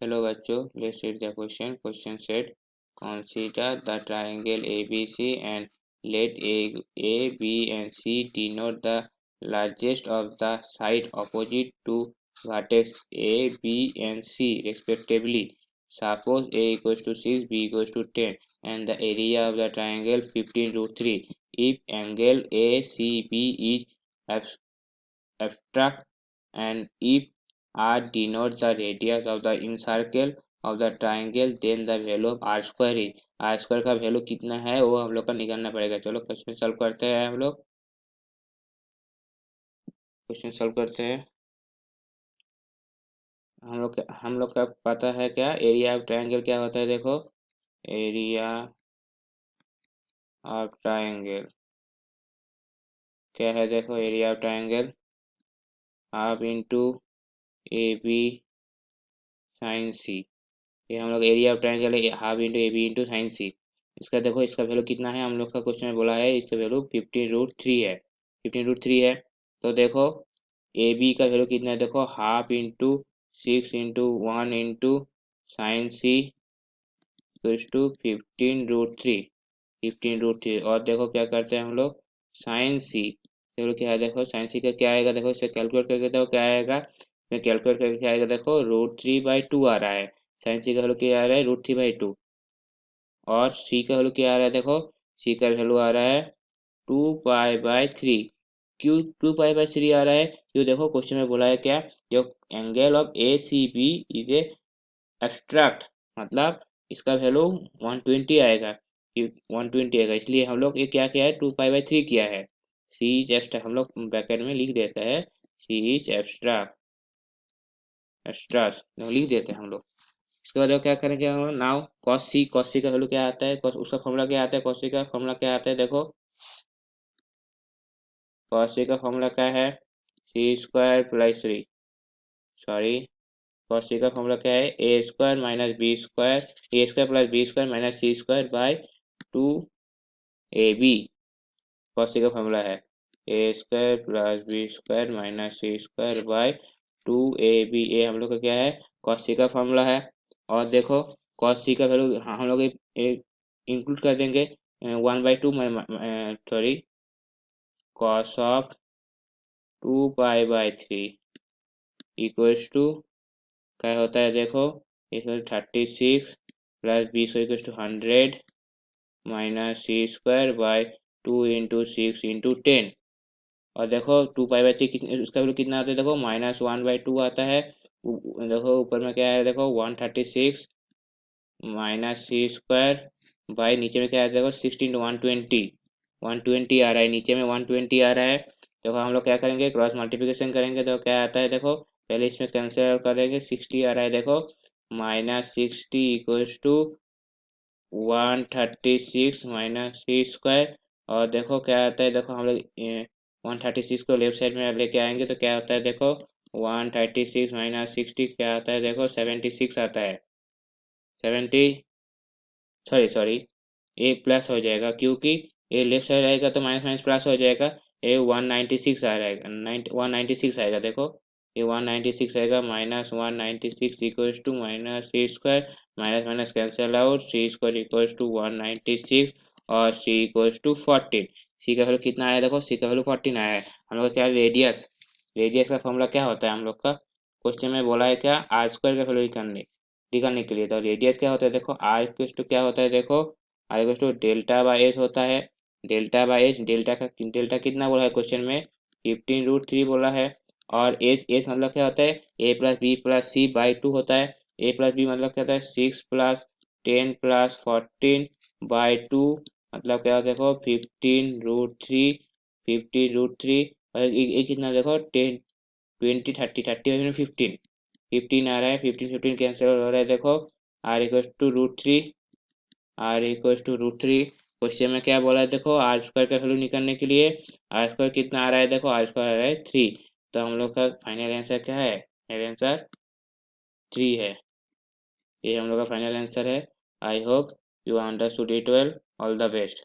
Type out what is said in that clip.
Hello बच्चों, let's read the question. Question said, consider the triangle ABC and let A, B and C denote the largest of the sides opposite to vertex A, B and C respectively. Suppose A equals to 6, B equals to 10 and the area of the triangle 15 root 3. If angle ACB is abstract and if r denotes the radius of the incircle of the triangle then the value of r square is r square का value कितना है वो हम लोग का निकालना पड़ेगा। चलो क्वेश्चन सॉल्व करते हैं। हम लोग का पता है क्या एरिया ऑफ ट्रायंगल क्या होता है। देखो एरिया ऑफ ट्रायंगल क्या है। देखो area of triangle half into A B sine C. ये हम लोग एरिया ऑफ ट्रायंगल है half into A B into sine C. इसका देखो इसका वैल्यू कितना है हम लोग का क्वेश्चन में बोला है। इसका वैल्यू 15 रूट 3 है। 15 रूट 3 है तो देखो ए बी का वैल्यू कितना है। देखो half into 6 into 1 into sine C to 15 root 3। 15 root 3 और देखो क्या करते हैं हम लोग साइन सी देखो क्या है। देखो साइन सी का क्या आएगा। देखो इसे कैलकुलेट करके देखो क्या आएगा। मैं कैलकुलेट करके क्या आएगा। देखो रूट 3/2 आ रहा है। साइन सी का वैल्यू क्या आ रहा है रूट 3/2 और सी का वैल्यू क्या आ रहा है। देखो सी का वैल्यू आ रहा है 2π/3। क्यों 2π/3 आ रहा है। क्यों देखो क्वेश्चन में बोला है क्या जो angle of A C B is a abstract मतलब इसका वैल्यू 120 आएगा। 120 आएगा इसलिए हम लोग ये क्या किया है 2π/3 किया है। सी इज एब्स्ट्रैक्ट हम लोग ब्रैकेट में लिख देते हैं सी इज एब्स्ट्रैक्ट एब्स्ट्रैक्ट लिख देते हैं हम लोग। इसके बाद क्या करेंगे हम लोग नाउ कॉस सी का वैल्यू क्या आता है। उसका फॉर्मूला क्या आता है। कॉस सी का फॉर्मूला क्या आता है। देखो कॉस सी का फॉर्मूला क्या है c² + 3 सॉरी कॉस सी का फॉर्मूला क्या है a² - b² - c² /2ab। Cos सी का फॉर्मूला है a² + b² - c² /2ab। ये हम लोग का क्या है कॉस सी का फॉर्मूला है। और देखो कॉस सी का वैल्यू हम लोग इंक्लूड कर देंगे 1/2 sorry cos of 2π/3 equals to क्या होता है। देखो 36 + 20 equals to 100 - c²/2 into 6 into 10 और देखो 2π/3 कितने उसका वैल्यू कितना आता है। देखो -1/2 आता है। देखो ऊपर में क्या है। देखो 136 - c² नीचे में क्या है। देखो 16 120 आ रहा है। नीचे में 120 आ रहा है। देखो हम लोग क्या करेंगे क्रॉस मल्टीप्लिकेशन करेंगे तो क्या आता है। देखो पहले इसमें कैंसिल करेंगे 60 आ रहा है। देखो -60 इक्वल्स टू 136 - c² और देखो क्या आता है। देखो हम लोग 136 को लेफ्ट साइड में लेके आएंगे तो क्या होता है। देखो 136 - 60 क्या आता है। देखो 76 आता है। 70 सॉरी ए प्लस हो जाएगा क्योंकि ए लेफ्ट साइड आएगा तो माइनस माइनस प्लस हो जाएगा। ए 196 आ रहेगा 196 आएगा। देखो ये 196 आएगा -196 equals to -c² minus minus cancel out c² equals to 196 और c इक्वल्स टू 14। सी का वैल्यू कितना आया। देखो सी का वैल्यू 14 आया है। हम लोग का क्या रेडियस का फॉर्मूला क्या होता है। हम लोग का क्वेश्चन में बोला है क्या r² का वैल्यू निकालने के लिए तो रेडियस क्या होता है। देखो r इक्वल्स टू क्या होता है। देखो r इक्वल्स टू डेल्टा/h होता है। डेल्टा/h डेल्टा कितना बोला है क्वेश्चन में 15 रूट 3 बोला है। और एच मतलब क्या होता है a + b + c/2 होता है। a+b मतलब क्या होता है 6 + 10 + 14/2 मतलब क्या होता है। देखो 15 रूट 3 और ये कितना देखो 10 20 30 30 में 15 आ रहा है। 15 कैंसिल हो रहा है। देखो r=√3 क्वेश्चन में क्या बोला है। देखो r² का वैल्यू निकालने के लिए r² कितना आ रहा है। देखो r² आ रहा है 3 तो हम लोग का फाइनल आंसर क्या है। फाइनल आंसर 3 है। ये हम लोग का फाइनल आंसर है। I hope you understood it well. All the best.